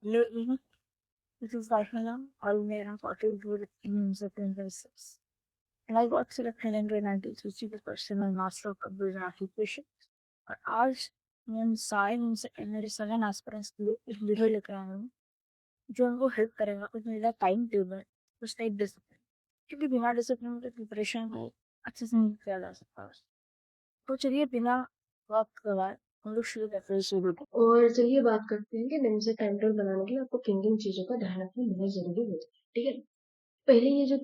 Lately, it is like all made up of good memes of investors. And I got to the calendar and I did to see the personal master of computer application. और आज मैं सारे उनसे मेरे सगन aspirants के लिए एक वीडियो लेकर आया हूँ जो उनको हेल्प करेगा और मेरा टाइम टेबल उस टाइप डिसिप्लिन क्योंकि बिना डिसिप्लिन के प्रिपरेशन को अच्छे से नहीं किया जा सकता तो चलिए बिना वक्त गवाए हम लोग शुरू करते हैं शुरू और चलिए बात करते हैं कि निम्न से टाइम टेबल बनाने के लिए आपको किन किन चीजों का ध्यान रखना बहुत जरूरी होता है। ठीक है, पहले ये जो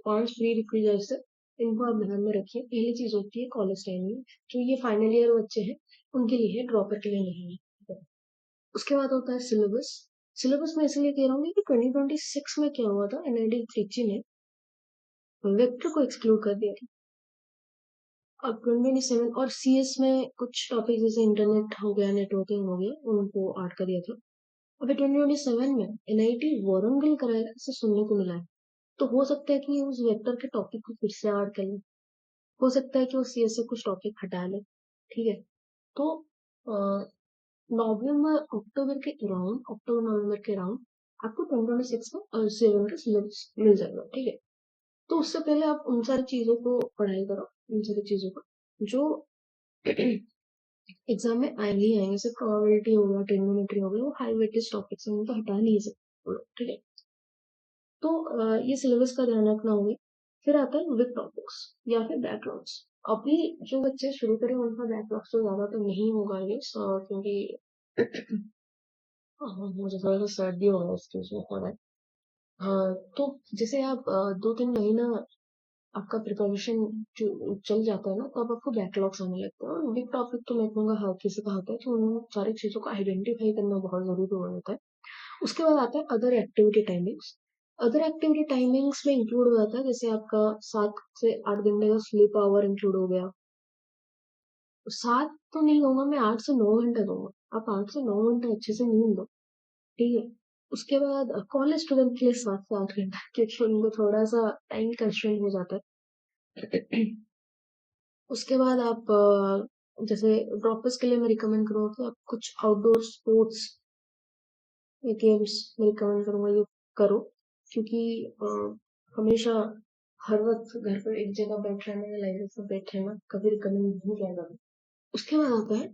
पांच प्री रिक्विजिट्स है, इनको आप ध्यान में रखिए। पहली चीज होती है कॉलेज टाइम में, जो ये फाइनल ईयर बच्चे हैं उनके लिए है, ड्रॉपर के लिए नहीं है। ठीक है? उसके बाद होता है सिलेबस। सिलेबस में इसलिए कह रहा हूँ कि 2026 में क्या हुआ था, एनआईडी ट्रिची ने वेक्टर को एक्सक्लूड कर दिया था। और 2027 और सीएस में कुछ टॉपिक जैसे इंटरनेट हो गया, नेटवर्किंग हो गया, उनको ऐड कर दिया था। अभी 2027 में एनआईटी वारंगल कराएगा, ऐसा सुनने को मिला है। तो हो सकता है कि उस वेक्टर के टॉपिक को फिर से ऐड कर ले, हो सकता है कि वो सीएस से कुछ टॉपिक हटा ले। ठीक है, तो नवंबर अक्टूबर नवंबर के अराउंड आपको 2026 में सेवन का सिलेबस मिल जाएगा। ठीक है, तो उससे पहले आप उन सारी चीजों को पढ़ाई करो, उन सारी चीजों को जो एग्जाम में आएंगे ही आएंगे। जैसे प्रोबेबिलिटी हो गया, ट्रिग्नोमेट्री हो गया, वो हाई वेटेज टॉपिक्स हैं, उनको हटा नहीं सकते। ठीक है, तो ये सिलेबस का ध्यान रखना होगा। फिर आता है विद टॉपिक्स या फिर बैकलॉग्स। अभी जो बच्चे शुरू करें उनका बैकलॉग्स तो ज्यादा तो नहीं होगा ये, क्योंकि मुझे थोड़ा सा सर्दी हो रहा है, इसके उसमें हो रहा है। हाँ, तो जैसे आप 2-3 महीना आपका प्रिपरेशन चल जाता है ना, तो अब आपको बैकलॉग्स आने लगते हैं। और बिग टॉपिक तो मैं कहूँगा हर किसी का होता है, तो उन सारी चीजों को आइडेंटिफाई करना बहुत जरूरी हो जाता है। उसके बाद आता है other activity timings. Other activity timings में इंक्लूड हो जाता है जैसे आपका 7 से 8 घंटे का स्लीप आवर इंक्लूड हो गया। 7 तो नहीं दूंगा मैं, 8 से 9 घंटा दूंगा। आप 8 से 9 घंटे अच्छे से नींद दो। ठीक है, उसके बाद कॉलेज स्टूडेंट के लिए 7 से 8 घंटा, क्योंकि उनको थोड़ा सा टाइम कंस्ट्रेंट हो जाता है। उसके बाद आप जैसे ड्रॉपर्स के लिए मैं रिकमेंड करूँगा कि आप कुछ आउटडोर स्पोर्ट्स या गेम्स में रिकमेंड करूँगा ये करो, क्योंकि हमेशा हर वक्त घर पर एक जगह बैठ रहना या लाइब्रेरी पर बैठ रहना कभी रिकमेंड नहीं किया जाता। उसके बाद आता है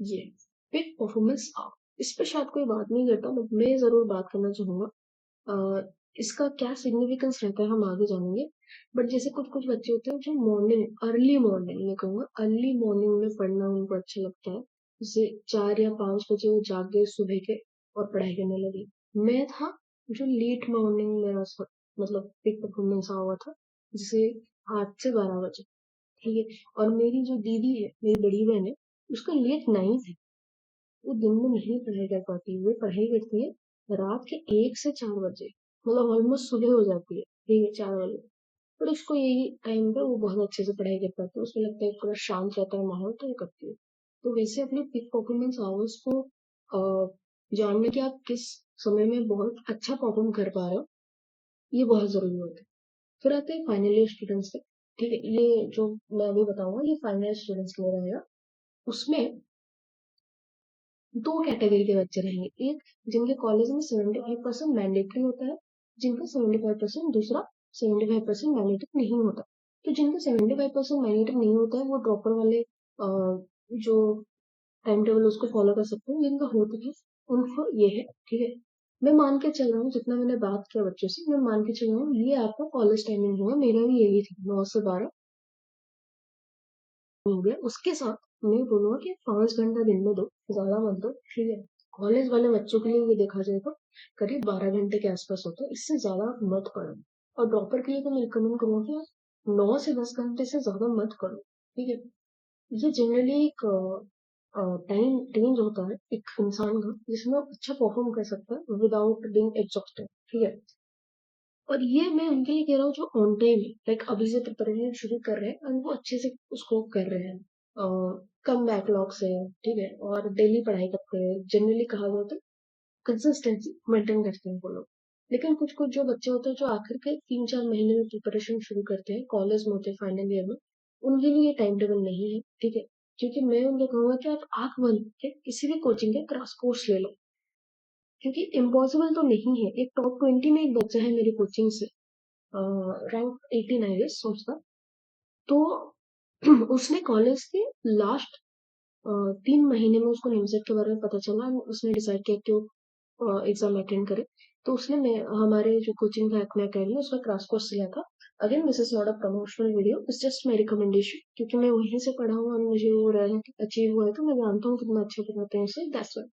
ये पिक परफॉर्मेंस आउट। इस पे शायद कोई बात नहीं करता, बट मैं जरूर बात करना चाहूंगा। इसका क्या सिग्निफिकेंस रहता है हम आगे जानेंगे। बट जैसे कुछ कुछ बच्चे होते हैं जो अर्ली मॉर्निंग मैं कहूँगा अर्ली मॉर्निंग में पढ़ना उनको अच्छा लगता है। जैसे 4 या 5 बजे वो जाग गए सुबह के और पढ़ाई करने लगे। मैं था जो लेट मॉर्निंग मेरा मतलब पिक परफॉर्मेंस हुआ था, जैसे 8 से 12 बजे। ठीक है, और मेरी जो दीदी है, मेरी बड़ी बहन है, उसका लेट नाइट है। वो दिन में नहीं पढ़ाई कर पाती, वो पढ़ाई करती है रात के 1 से 4 बजे, मतलब ऑलमोस्ट सुबह हो जाती है। ठीक है, 4 बजे। पर उसको यही टाइम पे वो बहुत अच्छे से पढ़ाई कर पाती है, उसको लगता है पूरा शांत रहता है माहौल, तो वो करती है। तो वैसे अपने पिक परफॉर्मेंस आवर्स को जानने के आप किस समय में बहुत अच्छा परफॉर्म कर पा रहे हो, ये बहुत जरूरी होता है। फिर आते हैं फाइनल ईयर स्टूडेंट्स पे। ठीक है, ये जो मैं अभी बताऊंगा ये फाइनल ईयर स्टूडेंट्स के लिए रहेगा। उसमें 2 कैटेगरी के बच्चे रहेंगे। एक, जिनके कॉलेज में 75% मैंडेटरी होता है, जिनका 75% दूसरा 75% मैंडेटरी नहीं होता। तो जिनका 75% मैंडेटरी नहीं होता है वो ड्रॉपर वाले जो टाइम टेबल उसको फॉलो कर सकते हैं। जिनका होता है उनको ये है। ठीक है, मैं मान के चल रहा हूँ, जितना मैंने बात किया बच्चों से, मैं मान के चल रहा हूँ ये आपका कॉलेज टाइमिंग होगा। मेरा भी यही था, 9 से 12 हो गया। उसके साथ मैं बोलूंगा कि 5 घंटा दिन में दो, ज्यादा मत दो। ठीक है, कॉलेज वाले बच्चों के लिए ये देखा जाए तो करीब 12 घंटे के आसपास होता है, इससे ज्यादा आप मत पढ़ो। और ड्रॉपर के लिए तो मैं रिकमेंड करूंगा कि आप 9 से 10 घंटे से ज्यादा मत करो। ठीक है, ये जनरली एक टाइम रेंज होता है एक इंसान का जिसमें वो अच्छा परफॉर्म कर सकता है विदाउट बीइंग एग्जॉस्टेड। ठीक है, और ये मैं उनके लिए कह रहा हूँ जो ऑन टाइम है, लाइक अभी से प्रिपरेशन शुरू कर रहे हैं और वो अच्छे से उसको कर रहे हैं, कम बैकलॉग से। ठीक है, और डेली पढ़ाई करते हैं, जनरली कहा जाता है कंसिस्टेंसी मेंटेन करते हैं वो लोग। लेकिन कुछ कुछ जो बच्चे होते हैं जो आखिर के 3-4 महीने में प्रिपरेशन शुरू करते हैं, कॉलेज में होते हैं फाइनल ईयर में, उनके लिए टाइम टेबल नहीं है। ठीक है, क्योंकि मैं उन्हें कहूंगा कि आप आंख बंद के किसी भी कोचिंग के क्रैश कोर्स ले लो। क्योंकि इम्पॉसिबल तो नहीं है। एक टॉप 20 में एक बच्चा है मेरी कोचिंग से, रैंक 18 आई गेस उसका। तो उसने कॉलेज के लास्ट 3 महीने में उसको निमसेट के बारे में पता चला। उसने डिसाइड किया कि वो एग्जाम अटेंड करे। तो उसने हमारे जो कोचिंग का अपने अकेडमी उसका क्रैश कोर्स लिया था। Again this is not a promotional video, it's just my recommendation, क्योंकि मैं वहीं से पढ़ा हूँ और मुझे वो रैंक अचीव हुआ है, तो मैं जानता हूँ कितना अच्छा पढ़ाते हैं उसे, दैट्स वाई।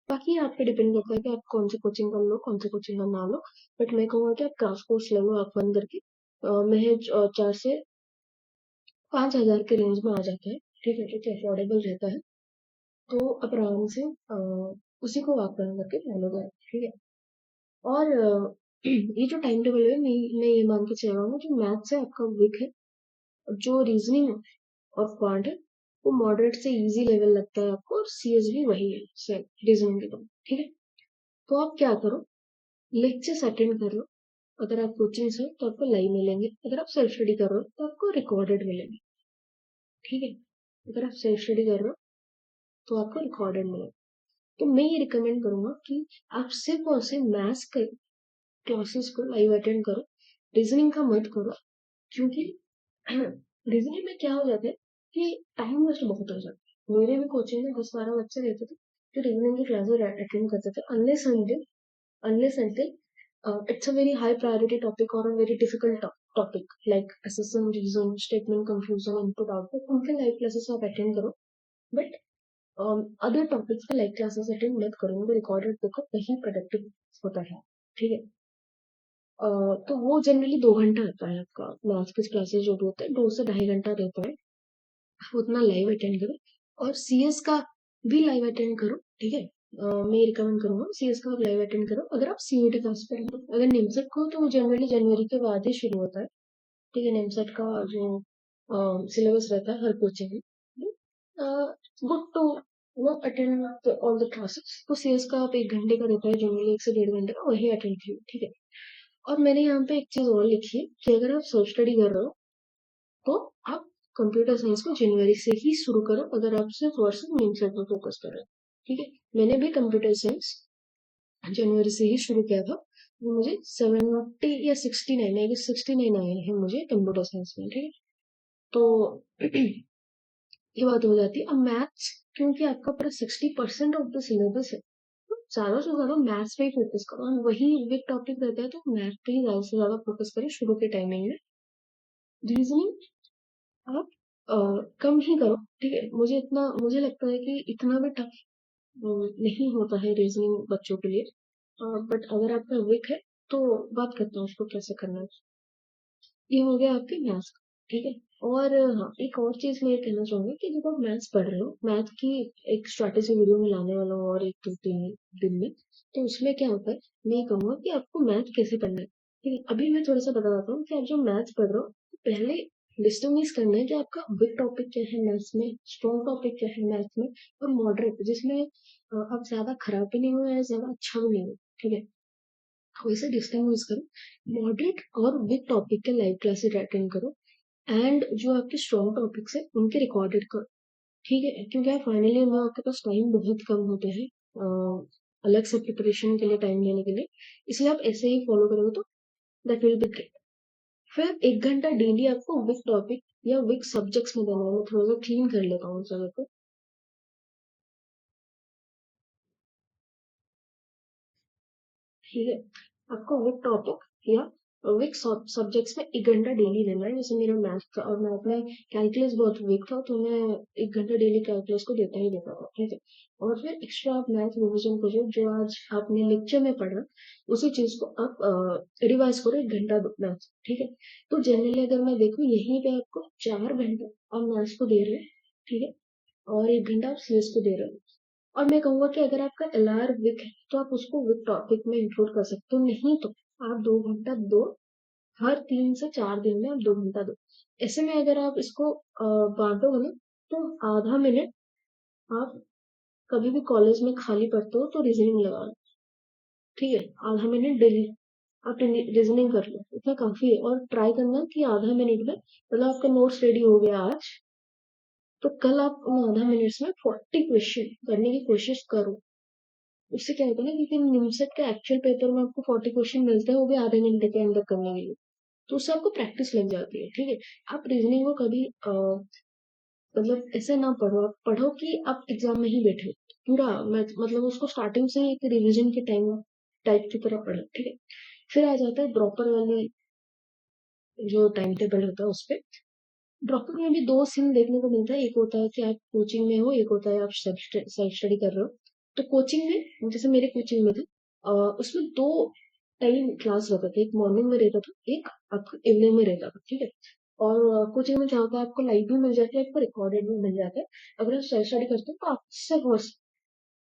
बाकी आप पे डिपेंड करता है कि आप कौन सी कोचिंग का लो, कौन सी कोचिंग का ना लो। बट मैं कहूँगा कि आप क्रैश कोर्स ले लो, आप बंद करके। महज 4 से 5 हज़ार के रेंज में आ जाता है, ठीक है, जो कि अफोर्डेबल रहता है। तो आप आराम से उसी को आप बंद करके फॉलो करें, ठीक है। और ये जो टाइम टेबल है, मैं ये मान के चल रहा हूँ जो मैथ से आपका वीक है, जो रीजनिंग और क्वांट है वो मॉडरेट से इजी लेवल लगता है आपको, और सीएस भी वही है सेम रीजनिंग के तो, ठीक है। तो आप क्या करो, लेक्चर्स अटेंड कर लो। अगर आप कोचिंग से हो तो आपको लाइव मिलेंगे, अगर आप सेल्फ स्टडी कर रहे हो तो आपको रिकॉर्डेड मिलेंगे, ठीक है। अगर आप सेल्फ स्टडी कर रहे हो तो आपको रिकॉर्डेड मिलेगा। तो मैं ये रिकमेंड करूंगा कि आप सिर्फ और सिर्फ मैथ्स के क्लासेस को लाइव अटेंड करो, रीजनिंग का मत करो। क्योंकि रीजनिंग में क्या हो जाता है कि टाइम वेस्ट बहुत हो जाता है। मेरे भी कोचिंग में 10-12 बच्चे रहते थे जो रीजनिंग की क्लासेस अटेंड करते थे, unless until it's a very high priority topic or a very difficult topic like assessment, reason, statement confusion, input output, उनके लाइव क्लासेस आप अटेंड करो। बट अदर टॉपिक्स का लाइव क्लासेस अटेंड मत करो, उनको recorded देखो, वही प्रोडक्टिव होता है, ठीक है। तो वो जनरली 2 घंटा रहता है आपका, मैथ्स की क्लासेस जो भी होता है 2 से ढाई घंटा रहता है। आप उतना लाइव अटेंड करो, और सीएस का भी लाइव अटेंड करो, ठीक है। मैं रिकमेंड करूंगा सीएस का लाइव अटेंड करो। अगर आप सीयूटी क्लास पर हो, अगर निमसेट को, तो जनरली जनवरी के बाद ही शुरू होता है, ठीक है। निमसेट का जो सिलेबस रहता है हर कोचिंग में, गुड टू वो अटेंड ऑल द क्लासेस। तो सीएस का आप 1 घंटे का रहता है जनरली, 1 से 1.5 घंटे का, वही अटेंड करिए, ठीक है। और मैंने यहाँ पे एक चीज और लिखी है कि अगर आप सेल्फ स्टडी कर रहे हो तो आप कंप्यूटर साइंस को जनवरी से ही शुरू करो, अगर आप सिर्फ और सिर्फ मेन सेट पर फोकस कर रहे हो, ठीक है। मैंने भी कंप्यूटर साइंस जनवरी से ही शुरू किया था। वो मुझे 70 या 69 आई गेस 69 आए हैं मुझे कंप्यूटर साइंस में, ठीक है। तो ये बात हो जाती है। अब मैथ्स, क्योंकि आपका पूरा 60% ऑफ द सिलेबस है, तो ज्यादा से ज्यादा मैथ्स पे ही फोकस करो, और वही वीक टॉपिक रहता है तो मैथ पे ही ज्यादा से ज्यादा फोकस करें शुरू के टाइमिंग में। रीजनिंग आप कम ही करो, ठीक है। मुझे लगता है कि इतना भी टफ नहीं होता है रीजनिंग बच्चों के लिए। बट अगर आपका वीक है तो बात करते हैं उसको कैसे करना है। ये हो गया आपके मैथ्स का, ठीक है। और हाँ, एक और चीज मैं ये कहना चाहूंगी कि जब आप मैथ्स पढ़ रहे हो, मैथ की एक स्ट्रैटेजी वीडियो में लाने वाला हूँ और 1-2-3 दिन में। तो उसमें क्या होता है, मैं ये कहूंगा कि आपको मैथ कैसे पढ़ना है, ठीक है। अभी मैं थोड़ा सा बता देता हूँ कि आप जो मैथ्स पढ़ रहे हो, तो पहले डिस्टिंग्विश करना है कि आपका वीक टॉपिक क्या है मैथ्स में, स्ट्रॉन्ग टॉपिक क्या है मैथ्स में, और मॉडरेट जिसमें आप ज्यादा खराब भी नहीं हो या ज्यादा अच्छा भी नहीं हो, ठीक है। वैसे डिस्टिंग्विश करो, मॉडरेट और वीक टॉपिक के लाइव क्लासेस अटेंड करो, एंड जो आपके स्ट्रॉन्ग टॉपिक्स है उनके रिकॉर्डेड करो, ठीक है। क्योंकि आप फाइनली में आपके पास टाइम बहुत कम होते हैं अलग से प्रिपरेशन के लिए टाइम लेने के लिए, इसलिए आप ऐसे ही फॉलो करोगे तो दैट विल बी ग्रेट। फिर 1 घंटा डेली आपको विक टॉपिक या विक सब्जेक्ट्स में देना है। मैं थोड़ा सा क्लीन कर लेता हूँ उस जगह को, ठीक है। आपको विक टॉपिक या विक सब्जेक्ट्स में 1 घंटा डेली लेना है। जैसे मेरा मैथ का, और मैं अपना कैलकुलस बहुत वीक था तो मैं 1 घंटा डेली कैलकुलस को देता ही देता था, ठीक है। और फिर एक्स्ट्रा आप मैथ रिविजन करो, जो आज आपने लेक्चर में पढ़ा उसी चीज को आप रिवाइज करो 1 घंटा दो मैथ, ठीक है। तो जनरली अगर मैं देखूँ यहीं पे आपको 4 घंटा आप मैथ्स को दे रहे हैं, ठीक है, और 1 घंटा आप सीएस को दे रहे हो। और मैं कहूंगा कि अगर आपका एलआर विक है तो आप उसको विक टॉपिक में इंक्लूड कर सकते हो, नहीं तो आप 2 घंटा दो, हर 3 से 4 दिन में आप 2 घंटा दो। ऐसे में अगर आप इसको बांटोगे ना, तो आधा मिनट आप कभी भी कॉलेज में खाली पढ़ते हो तो रीजनिंग लगा लो, ठीक है। आधा मिनट डेली आप रीजनिंग कर लो, इतना काफी है। और ट्राई करना कि आधा मिनट में, मतलब आपका नोट्स रेडी हो गया आज, तो कल आप उन आधा मिनट्स में 40 क्वेश्चन करने की कोशिश करो, उससे क्या होता है ना कि फिर निमसेट के एक्चुअल पेपर में आपको 40 क्वेश्चन मिलते हैं, वो भी आधे घंटे के अंदर करने के लिए। तो उससे आपको प्रैक्टिस लग जाती है, ठीक है? आप रीजनिंग को कभी मतलब ऐसे ना पढ़ो, आप पढ़ो कि आप एग्जाम में ही बैठे हो। पूरा मतलब उसको स्टार्टिंग से एक रिवीजन के टाइम टाइप की तरह पढ़ो, ठीक है? फिर आ जाता है ड्रॉपर वाले जो टाइम टेबल होता है उस पे। ड्रॉपर में भी 2 सीन देखने को मिलता है, एक होता है कि आप कोचिंग में हो, एक होता है आप सेल्फ स्टडी कर रहे हो। तो कोचिंग में जैसे मेरे कोचिंग में थे, उसमें 2 टाइम क्लास रहता था, एक मॉर्निंग में रहता था, एक आपका इवनिंग में रहता था, ठीक है? और कोचिंग में क्या होता है, आपको लाइव भी मिल जाती है, आपको रिकॉर्डेड भी मिल जाता है। अगर आप सेल्फ स्टडी करते हो तो आपसे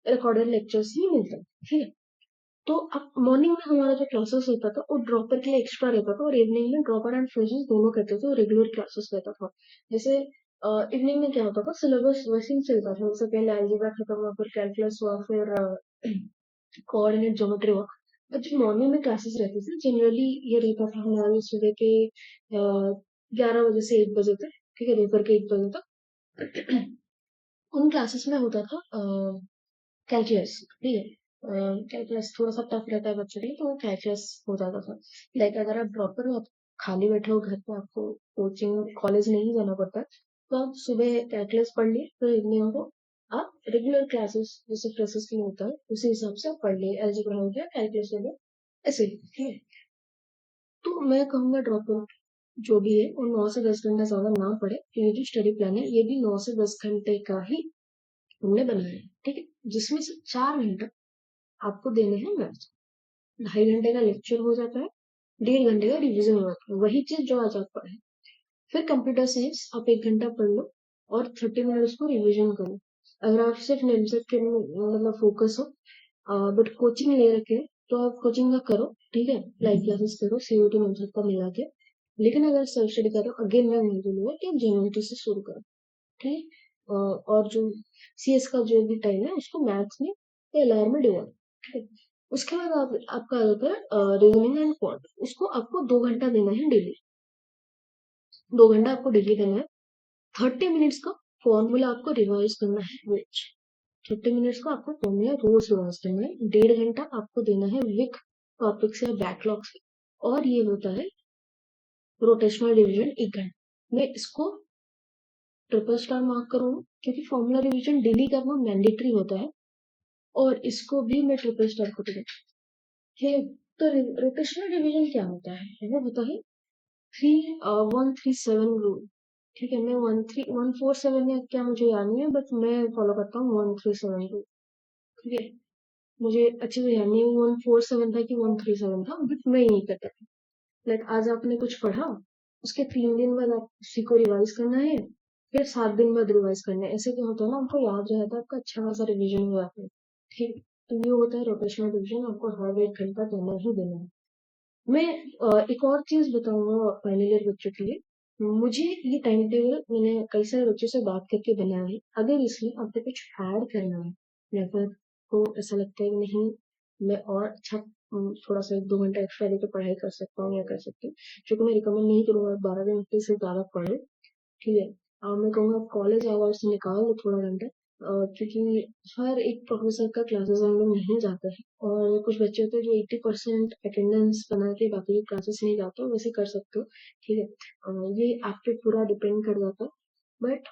रिकॉर्डेड लेक्चर्स ही मिलते हैं, ठीक है? तो अब मॉर्निंग में हमारा जो क्लासेस होता था वो ड्रॉपर के लिए एक्स्ट्रा रहता था, और इवनिंग में ड्रॉपर एंड फ्रेशर्स दोनों करते थे, और रेगुलर क्लासेस रहता था। जैसे इवनिंग में क्या होता था, सिलेबस वैसे ही चलता था, जैसे पहले अलजेब्रा खत्म हुआ, फिर कैलकुलस हुआ, फिर कोऑर्डिनेट ज्योमेट्री हुआ। बट जो मॉर्निंग में क्लासेस रहती थी जनरली ये रहता था हमारे सुबह के 11 बजे से 1 बजे तक, ठीक है? दोपहर के 1 बजे तक। उन क्लासेस में होता था कैलकुलस, ठीक है? कैलकुलस थोड़ा सा टफ रहता है बच्चों के लिए, तो वो कैलकुलस हो जाता था। लाइक अगर आप ड्रॉपर हो, आप खाली बैठे हो घर पे, आपको कोचिंग कॉलेज नहीं जाना पड़ता है, तो आप सुबह कैलकुलस पढ़ लिए, फिर इवनिंग को आप रेगुलर क्लासेस जैसे फ्रेशर्स के लिए होता है उसी हिसाब से आप पढ़ लिए, अलजेब्रा हो गया, कैलकुलस हो गया, ऐसे ही, ठीक है? तो मैं कहूंगा ड्रॉपर जो भी है वो 9 से 10 घंटा ज्यादा ना पढ़े, क्योंकि जो स्टडी प्लान है ये भी 9 से 10 घंटे का ही हमने बनाया है, ठीक है? जिसमें से 4 घंटा आपको देने हैं मैथ्स, 2.5 घंटे का लेक्चर हो जाता है, 1.5 घंटे का रिवीजन हो जाता है, वही चीज जो आज आप पढ़े। फिर कंप्यूटर साइंस आप 1 घंटा पढ़ लो और 30 मिनट उसको रिवीजन करो। अगर आप सिर्फ नेमसेट के मतलब फोकस हो, बट कोचिंग ले रखे हैं, तो आप कोचिंग का करो, ठीक है? लाइव क्लासेस करो, सीयूटी नेमसेट का मिला के। लेकिन अगर सेल्फ स्टडी कर रहे हो, अगेन मैं वही बोलूंगा कि जेन्युइनिटी से शुरू करो, ठीक है? और जो सीएस का जो भी टाइम है उसको मैथ्स में एलआर में डिवाइड, ठीक है? उसके बाद आपका आ जाता है रीजनिंग एंड क्वांट, उसको आपको 2 घंटा देना है डेली। 2 घंटा आपको डेली देना है। 30 मिनट्स का फॉर्मूला आपको रिवाइज करना है रोज। 30 मिनट्स का आपको फॉर्मूला रोज रिवाइज करना है। 1.5 घंटा आपको देना है विक टॉपिक से, बैकलॉग से। और ये होता है रोटेशनल डिवीजन 1 घंटा। मैं इसको ट्रिपल स्टार मार्क करूंगा, क्योंकि फॉर्मूला रिवीजन डेली करना मैंडेटरी होता है, और इसको भी मैं ट्रिपल स्टार को दूंगा। है तो रोटेशनल डिवीजन क्या होता है, वो होता है 137 रूल, ठीक है? मैं 147 या क्या मुझे याद नहीं है, बट मैं फॉलो करता हूँ 137 रूल, ठीक है? मुझे अच्छे से याद नहीं है 147 था कि 137 था, बट मैं यही करता था। लाइक आज आपने कुछ पढ़ा, उसके 3 दिन बाद आप उसी को रिवाइज करना है, फिर 7 दिन बाद रिवाइज करना है। ऐसे क्या होता है ना, आपको याद रहता है, आपका अच्छा खासा रिविजन हो जाता है, ठीक? तो ये होता है रोटेशनल रिविजन, आपको हर 1 घंटा देना ही देना है। मैं एक और चीज बताऊंगा फाइनल ईयर बच्चों के लिए। मुझे ये टाइम टेबल मैंने कई सारे बच्चों से बात करके बनाया है। अगर इसमें आपको कुछ ऐड करना है, या फिर को ऐसा लगता है कि नहीं मैं और अच्छा थोड़ा सा 1-2 घंटा एक्स्ट्रा देकर पढ़ाई कर सकता हूँ या कर सकती हूँ, जो कि मैं रिकमेंड नहीं करूंगा 12 घंटे से ज्यादा पढ़ो, ठीक है? मैं कहूँगा आप कॉलेज आवर्स निकाल लो थोड़ा घंटा, क्योंकि हर एक प्रोफेसर का क्लासेस हम लोग नहीं जाते हैं, और कुछ बच्चे होते हैं जो 80% अटेंडेंस बना के बाकी क्लासेस नहीं जाते हो, वैसे कर सकते हो, ठीक है? ये आप पे पूरा डिपेंड कर जाता है। बट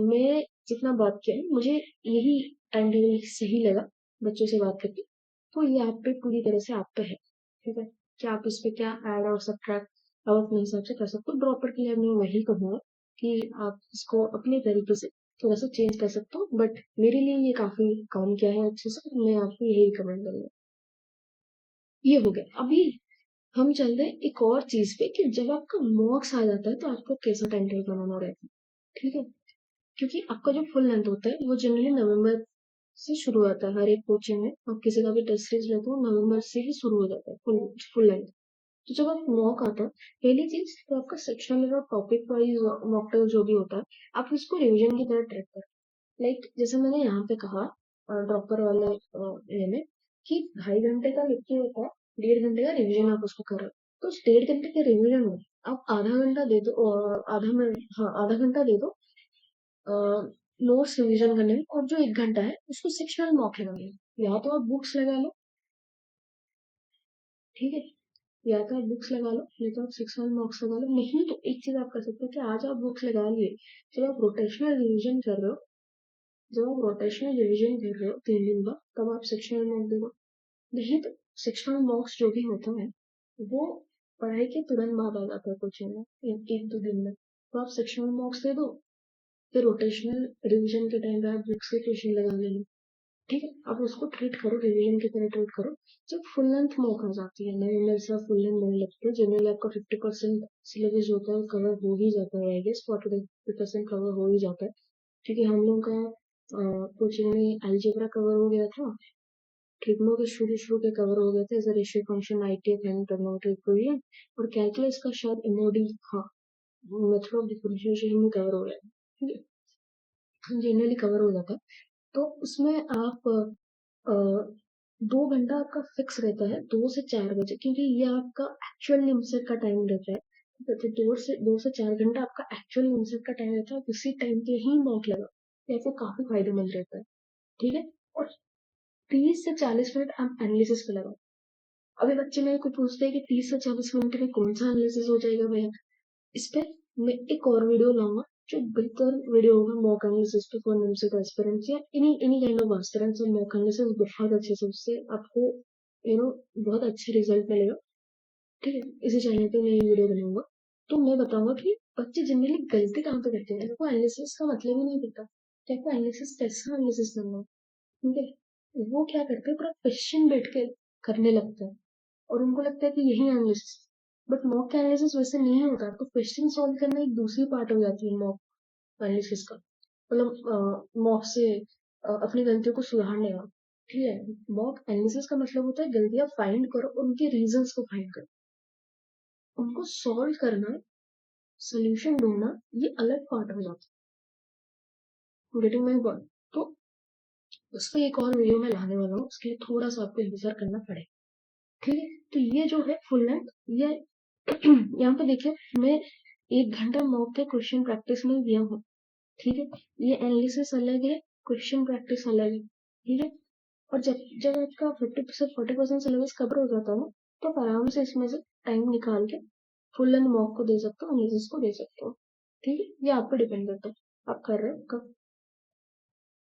मैं जितना बात किया है, मुझे यही टाइम टेबल सही लगा बच्चों से बात करके। तो ये आप पे पूरी तरह से आप पे है, ठीक है? कि आप इस पे क्या ऐड और सब्ट्रैक्ट आप अपने हिसाब से कर सकते हो। ड्रॉपर के लिए मैं वही कहूंगा कि आप इसको अपने तरीके से थोड़ा सा चेंज कर सकते हो, बट मेरे लिए ये काफी काम किया है अच्छे से, मैं आपको यही रिकमेंड करूंगा। ये हो गया। अभी हम चल रहे हैं एक और चीज पे, कि जब आपका मॉक्स आ जाता है तो आपको कैसा टाइम टेबल बनाना रहता है, ठीक है? क्योंकि आपका जो फुल लेंथ होता है वो जनरली नवंबर से शुरू होता है। हर एक कोचिंग में आप किसी का भी टेस्ट सीरीज लेते हो, नवंबर से ही शुरू हो जाता है फुल फुल लेंथ। तो जब आप मॉक आता है, पहली चीज तो आपका सेक्शनल और टॉपिक वाइज मॉक टेस्ट जो भी होता है, आप उसको रिवीजन की तरह ट्रैक करें। लाइक जैसे मैंने यहाँ पे कहा ड्रॉपर वाले ये में, कि 2.5 घंटे का लेक्चर होता है, 1.5 घंटे का रिवीजन आप उसको करो। तो उस 1.5 घंटे के रिवीजन में आप आधा घंटा दे दो, आधा मिनट, हाँ आधा घंटा दे दो नोट्स रिवीजन करने में, और जो 1 घंटा है उसको सेक्शनल मॉक लगाने में। या तो आप बुक्स लगा लो, ठीक है, या तो आप बुक्स लगा लो, नहीं तो आप 6 मंथ मॉक्स लगा लो। नहीं तो एक चीज आप कर सकते हो कि आज आप बुक्स लगा लिए, जब आप रोटेशनल रिवीजन कर रहे हो, जब आप रोटेशनल रिवीजन कर रहे हो 3 दिन बाद, तब आप सेक्शनल मॉक दे दो। नहीं तो सेक्शनल मॉक्स जो भी होता है वो पढ़ाई के तुरंत बाद आ जाता है कोचिंग में, एक दो दिन में। तो आप सेक्शनल मॉक्स दे दो, फिर रोटेशनल रिवीजन के टाइम पे आप बुक्स के क्वेश्चन लगा लेना, ठीक है। आप उसको ट्रीट करो, रिवीजन की तरह ट्रीट करो। जब फुल लेंथ मॉक आ जाती है, नए मेरे साथ फुल लेंथ नहीं लगती है, जनरली आपका 50% सिलेबस जो होता है कवर हो ही जाता है, आई गेस 40% कवर हो ही जाता है, क्योंकि हम लोग का कोचिंग में अलजेब्रा कवर हो गया था, ट्रिग्नो के शुरू शुरू के कवर हो गए थे, as ratio function, ITF and trigonometry equation, और कैलकुलस का शायद एमओडी, हाँ, मेथड ऑफ डिफरेंशिएशन में कवर हो गया है, ठीक है, जनरली कवर हो जाता है। तो उसमें आप 2 घंटा आपका फिक्स रहता है, 2 से 4 बजे, क्योंकि ये आपका एक्चुअल निमसेट का टाइम रहता है। तो 2 से 4 घंटा आपका एक्चुअल निमसेट का टाइम रहता है, उसी टाइम पे ही मॉक लगा, ये आपको काफी फायदेमंद रहता है, ठीक है। और 30 से 40 मिनट आप एनालिसिस पे लगाओ। अभी बच्चे मेरे को पूछते हैं कि 30 से 40 मिनट में कौन सा एनालिसिस हो जाएगा भैया, इस पे मैं एक और वीडियो लाऊंगा, जो बेहतर वीडियो होगा मॉक एनालिसिस पे फॉर निमसेट एस्पिरेंट्स, या any any kind of aspirants, और मॉक एनालिसिस बहुत अच्छे से, उससे आपको बहुत अच्छे रिजल्ट मिलेगा, ठीक है। इसी चैनल पे मैं ये वीडियो बनाऊंगा, तो मैं बताऊंगा कि बच्चे जनरली गलती कहाँ पे करते हैं, इनको एनालिसिस का मतलब ही नहीं पता कि आपको एनालिसिस कैसा एनालिसिस करना है, ठीक है। वो क्या करते हैं, पूरा क्वेश्चन बैठ के करने लगते हैं, और उनको लगता है कि यही एनालिसिस, बट मॉक एनालिसिस वैसे नहीं होता। तो क्वेश्चन सॉल्व करना एक दूसरी पार्ट हो जाती है मॉक एनालिसिस का, मतलब मॉक से अपनी गलतियों को सुधारने का, ठीक है। मॉक एनालिसिस का मतलब होता है गलतियां फाइंड करो और उनके रीजंस को फाइंड करो, उनको सॉल्व करना, सोल्यूशन ढूंढना, ये अलग पार्ट हो जाता है, गेटिंग माई पॉइंट। तो उसका एक और वीडियो मैं लाने वाला हूँ, उसके लिए थोड़ा सा आपको इंतजार करना पड़ेगा, ठीक है। तो ये जो है फुल लेंथ, ये यहाँ पे देखिए, मैं 1 घंटा मॉक के क्वेश्चन प्रैक्टिस में दिया हूँ, ठीक है। ये एनालिसिस अलग है, क्वेश्चन प्रैक्टिस अलग है, ठीक है। और जब जब आपका 40% सिलेबस कवर हो जाता है ना, तो आप आराम से इसमें से टाइम निकाल के फुल एंड मॉक को दे सकते हो, एनालिसिस को दे सकते हो, ठीक है। ये आप पे डिपेंड करता है आप कर रहे हो कब।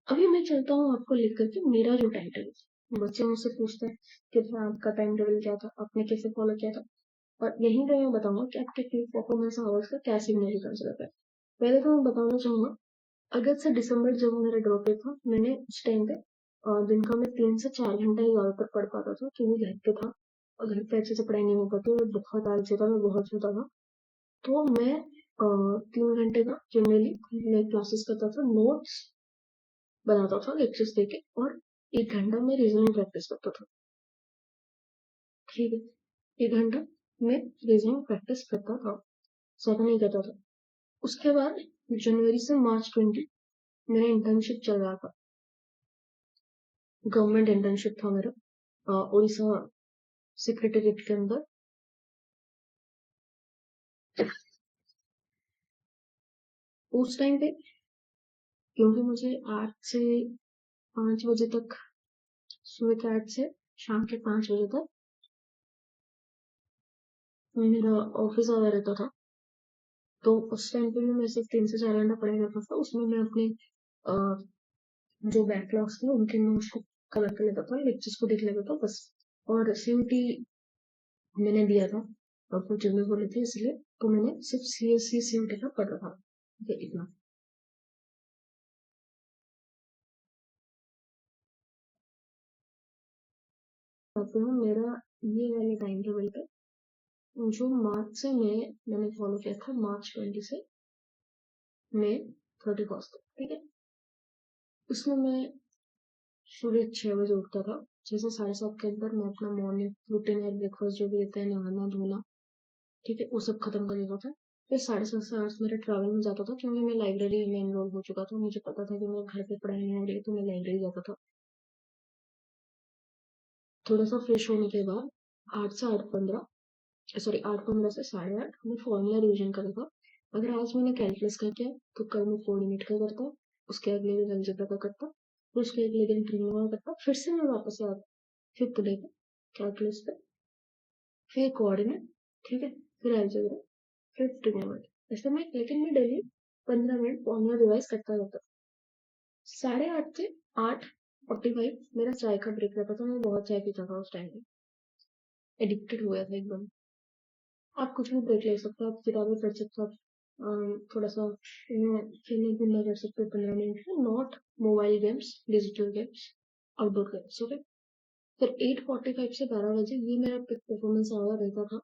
अभी मैं चलता हूँ आपको लेकर के मेरा जो टाइम टेबल, बच्चे मुझसे पूछते हैं कि भैया आपका टाइम टेबल क्या था, आपने कैसे फॉलो किया था, और यहीं पे मैं बताऊंगा कि आपके की परफॉर्मेंस आवर्स का क्या सिग्निफिकेंस रहता है। पहले तो मैं बताना चाहूंगा, अगस्त से दिसंबर जब मेरा ड्रॉप था, मैंने उस टाइम पे दिन का मैं 3 से 4 घंटा ही ज्यादातर पढ़ पाता था, क्योंकि घर पे था और घर पे अच्छे से पढ़ाई नहीं हो पाती, मैं बहुत आलसी था, मैं बहुत सोता था। तो मैं 3 घंटे का जनरली मैं क्लासेस करता था, नोट्स बनाता था लेक्चर्स देके, और 1 घंटा में रीजनिंग प्रैक्टिस करता था, ठीक है। 1 घंटा में रीजनिंग प्रैक्टिस करता था, ज्यादा नहीं करता था। उसके बाद जनवरी से मार्च 20 मेरा इंटर्नशिप चल रहा था, गवर्नमेंट इंटर्नशिप था मेरा, उड़ीसा सेक्रेटेरिएट के अंदर। उस टाइम पे क्योंकि मुझे 8 से 5 बजे तक, सुबह के 8 से शाम के 5 बजे तक मेरा ऑफिस आवर रहता था, तो उस टाइम पे भी मैं सिर्फ 3 से 4 घंटा पढ़ाई करता था। उसमें मैं अपने जो बैकलॉग्स थे उनके नोट्स को कवर कर लेता था, लेक्चर्स को देख लेता था बस। और सीयूटी मैंने दिया था और कुछ जगह बोले थे, इसलिए तो मैंने सिर्फ सीएससी सीयूटी का पढ़ा था, ये इतना। तो मेरा ये वाले टाइम टेबल पे, जो मार्च से मैंने फॉलो किया था, मार्च 20 से मई 31 तक, ठीक है। उसमें मैं सुबह 6 बजे उठता था, 6 से 7:30 के अंदर मैं अपना मॉर्निंग रूटीन या ब्रेकफास्ट जो भी रहता है, नहाना धोना, ठीक है, वो सब खत्म कर लेता था। फिर 7:30 से 8 मेरा ट्रैवल में जाता था, क्योंकि मैं लाइब्रेरी में एनरोल हो चुका था, मुझे पता था कि मेरे घर पे पढ़ाई नहीं हो रही है, तो मैं लाइब्रेरी जाता था। थोड़ा सा फ्रेश होने के बाद 8 से 8:15 मैं फॉर्मूला रिवीजन करता था। अगर आज मैंने कैलकुलस का किया तो कल मैं कोऑर्डिनेट का करता, उसके अगले दिन अलजेब्रा का करता, फिर उसका एक लेकिन ट्रिग्नोमेट्री करता, फिर से मैं वापस आ फिफ्थ डे पे कैलकुलस पे, फिर कोऑर्डिनेट, ठीक है, फिर अलजेब्रा, फिर ट्रिग्नोमेट्री। ऐसे में लेकिन मैं डेली 15 मिनट फॉर्मूला रिवाइज करता रहता। 8:30 से 8:45 मेरा चाय का ब्रेक रहता था। मैं बहुत चाय पीता था उस टाइम पे, एडिक्टेड हो गया था एकदम। आप कुछ भी ब्रेक ले सकते हो, आप किताबें पढ़ सकते हो, आप थोड़ा सा खेलने कूदना कर सकते हो 15 मिनट में, not mobile games, digital games, outdoor games, okay. फिर 8:45 से 12 बजे ये मेरा पिक परफॉर्मेंस आवर रहता था।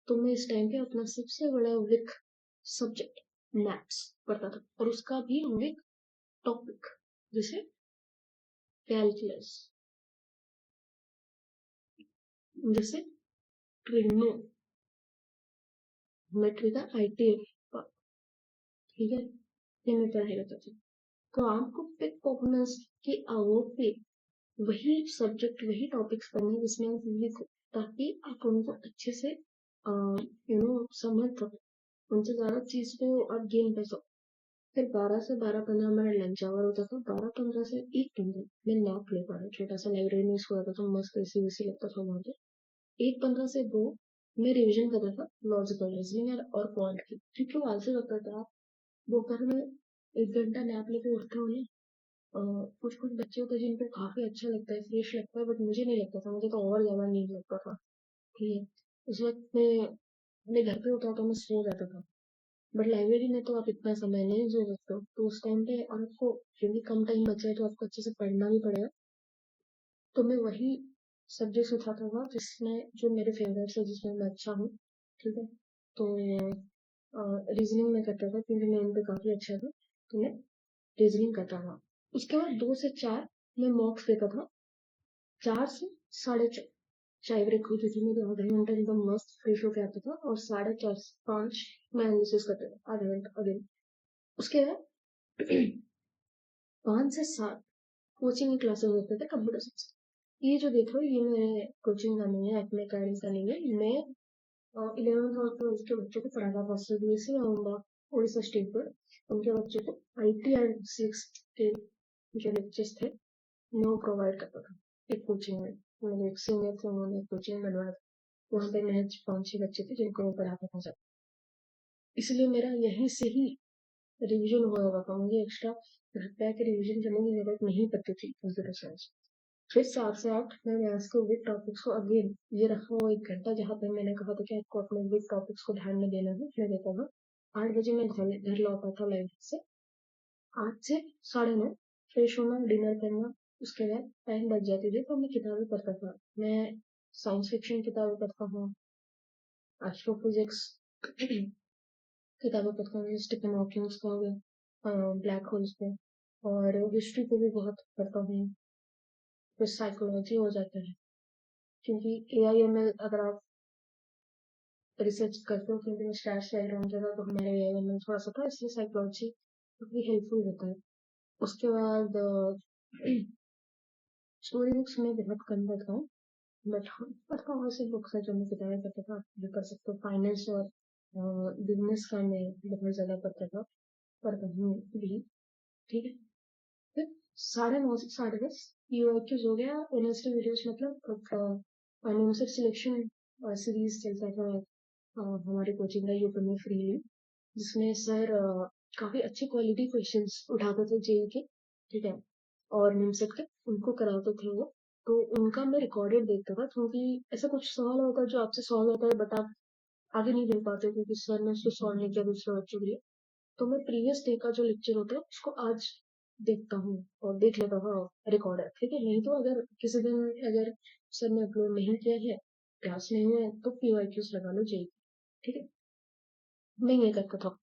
तो मैं इस टाइम पे अपना सबसे बड़ा वीक सब्जेक्ट मैथ्स पढ़ता था, और उसका भी वीक टॉपिक जैसे कैलकुलस, जैसे ट्रिग्नोमेट्री का आईटीएफ, ठीक है, ये मैं पढ़ाई करता था। तो आपको पिक परफॉर्मेंस के आवर पे वही सब्जेक्ट, वही टॉपिक्स पढ़ने हैं जिसमें आप वीक हो, ताकि आप उनको अच्छे से समझ सको, उनसे ज्यादा चीज को आप गेन कर सको। फिर 12 से 12:15 मेरा लंच आवर होता था। 12:15 से 1:15 मैं नैप ले पा रहा, छोटा सा लाइब्रेरी में इसको आता था, मस्त एसी वैसी लगता था वहां पे। 1:15 से 2 मैं रिविजन करता था लॉजिकल रीजनिंग और क्वांट की, क्योंकि वो आलसी लगता था। दोपहर में 1 घंटा नैप लेके उठते हो नहीं। कुछ कुछ बच्चे होते हैं जिनको काफी अच्छा लगता है, फ्रेश लगता है, बट मुझे नहीं लगता था, मुझे तो और ज्यादा नींद लगता था। ठीक है, उस वक्त मैं अपने घर पे होता तो मैं सो जाता था, बट लाइब्रेरी में तो आप इतना समय नहीं सो सकते हो। तो उस टाइम पे, और आपको क्योंकि कम टाइम बचा है तो आपको अच्छे से पढ़ना भी पड़ेगा, तो मैं वही सब्जेक्ट उठाता था जिसमें, जो मेरे फेवरेट है, जिसमें मैं अच्छा हूँ, ठीक है। तो रीजनिंग में करता था क्योंकि मैं उन पे काफी अच्छा था, तो मैं रीजनिंग करता था। उसके बाद 2 से 4 मैं मॉक्स देता था। 4 से 4:30 चाय ब्रेक होती थी मेरी, आधा घंटा एकदम मस्त फ्रेश होके आता था, और 4:30 से 5 मैं एनालिसिस करता था, आधा घंटा अगेन। उसके बाद 5 से 7 कोचिंग क्लासेस होते थे कंप्यूटर साइंस। ये जो देख रहे हो, ये मेरे कोचिंग का नहीं है, अपने अकेडमी का नहीं है। मैं 11th और 12th के बच्चों को पढ़ाता था, सीबीएसई और उड़ीसा स्टेट बोर्ड। उनके बच्चों को आईटी एंड सिक्स के जो लेक्चर्स थे मैं वो प्रोवाइड करता था एक कोचिंग में। मेरे एक सीनियर थे, उन्होंने एक कोचिंग बनवाया था, वहाँ पे मैं 5-6 बच्चे थे जिनको मैं पढ़ाता था सब। इसलिए मेरा यहीं से ही रिवीजन हुआ होगा था, मुझे एक्स्ट्रा घर पे आके रिवीजन करने की जरूरत नहीं पड़ती थी कंप्यूटर साइंस। फिर 7 से 8 मैं मैथ्स के वीक टॉपिक्स को अगेन ये रखा हुआ 1 घंटा, जहाँ पे मैंने कहा था कि आपको अपने वीक टॉपिक्स को ध्यान में देना है, मैं देता था। 8 बजे मैं घर लौटा था लाइब्रेरी से। 8 से 9:30 फ्रेश होना, डिनर करना, उसके बाद टाइम बच जाती थी तो मैं किताबें पढ़ता था। मैं साइंस फिक्शन किताबें पढ़ता हूँ, एस्ट्रोफिजिक्स किताबें पढ़ता हूँ, स्टीफन हॉकिंग्स का हो गया, ब्लैक होल्स पे, और हिस्ट्री को भी बहुत पढ़ता हूँ। फिर साइकोलॉजी हो जाता है, क्योंकि एआईएमएल अगर आप रिसर्च करते हो, क्योंकि मैं स्टैट्स बैकग्राउंड से था तो हमारे एआईएमएल थोड़ा सा था, इसलिए साइकोलॉजी काफी हेल्पफुल होता है। उसके बाद स्टोरी बुक्स में बहुत कम पढ़ता हूँ, बट हाँ पढ़ता हूँ, ऐसे बुक्स है जो मैं किताबें पढ़ता था, आप भी कर सकते हो। फाइनेंस और बिजनेस का मैं बहुत ज्यादा पढ़ता हूँ भी, ठीक है। फिर 9:30 से 10:30 यूआईक्यूज हो गया, यूनिवर्सिटी वीडियोस, मतलब अनलिमिटेड सिलेक्शन सीरीज चलता था हमारे कोचिंग का यूट्यूब में फ्रीली, जिसमें सर काफी अच्छी क्वालिटी क्वेश्चंस उठाते थे जेई के, ठीक है, और निमसेट के, उनको कराते थे वो। तो उनका मैं रिकॉर्डेड देखता था, क्योंकि ऐसा कुछ सवाल होता है जो आपसे सॉल्व होता है, बट आप आगे नहीं दे पाते क्योंकि सर ने उसको सॉल्व नहीं किया दूसरे बच्चों के लिए। तो मैं प्रीवियस डे का जो लेक्चर होता है उसको आज देखता हूँ और देख लेता हूँ रिकॉर्डर, ठीक है। नहीं तो अगर किसी दिन अगर सर ने अपलोड नहीं किया है, क्लास नहीं हुआ है, तो पीवाईक्यूज लगा लो जेई, ठीक है। मैं ये करता था।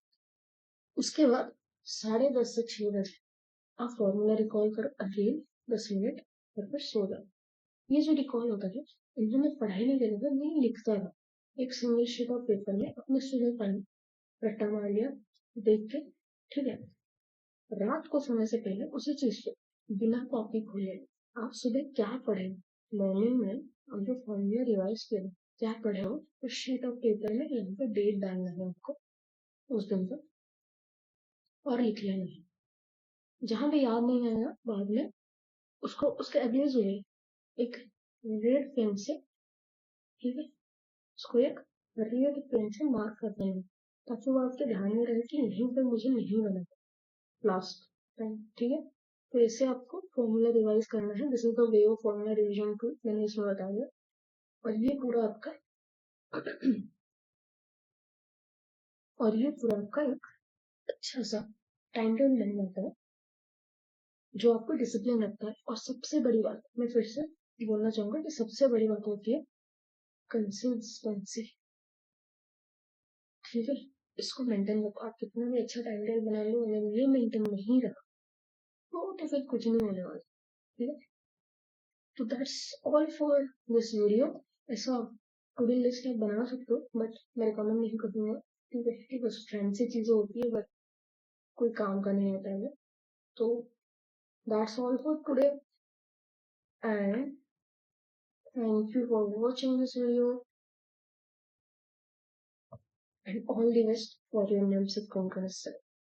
उसके बाद 10:30 से 6 बजे आप फॉर्मूला रिकॉल करो अगेन 10 मिनट, और फिर सो जाओ। ये जो रिकॉल होता है, इनको मैं पढ़ाई नहीं करता था, मैं लिखता था एक सिंगल शीट ऑफ पेपर में, अपने सुबह टाइम रट्टा मार लिया देख के, ठीक है। रात को सोने से पहले उसी चीज को बिना कॉपी खोले आप सुबह क्या पढ़े, मॉर्निंग में आप जो फॉर्मूला रिवाइज किए क्या पढ़े हो, उस शीट ऑफ पेपर में यहाँ पे डेट डालना है आपको उस दिन का, और लिख लेना है। जहां भी याद नहीं आएगा बाद में उसको उसके अगेंस्ट में एक रेड पेन से, ठीक है, उसको एक रेड पेन से मार्क कर देना, ताकि वो आपके ध्यान में रहे कि यहीं पर मुझे नहीं बनाना लास्ट टाइम, ठीक है। तो इससे आपको फॉर्मूला रिवाइज करना है, this is the way of formula revision to, मैंने इसमें बता दिया। और ये पूरा आपका और ये पूरा आपका एक अच्छा सा टाइम टेबल बन जाता है, जो आपको डिसिप्लिन रखता है। और सबसे बड़ी बात मैं फिर से बोलना चाहूंगा कि सबसे बड़ी बात होती है कंसिस्टेंसी, ठीक है। इसको मेंटेन रखो, आप कितना भी अच्छा टाइम टेबल बना लो, अगर ये मेंटेन नहीं रखा तो फिर कुछ नहीं होने वाला, ठीक है। तो that's all for this video. ऐसा टू डू लिस्ट आप बना सकते हो, बट मैं रिकमेंड नहीं करूंगा, ठीक है, कि बस फैंसी चीजें होती है बट कोई काम का नहीं होता है। तो that's all for today, and thank you for watching this video, and all the best for your namesake conquest.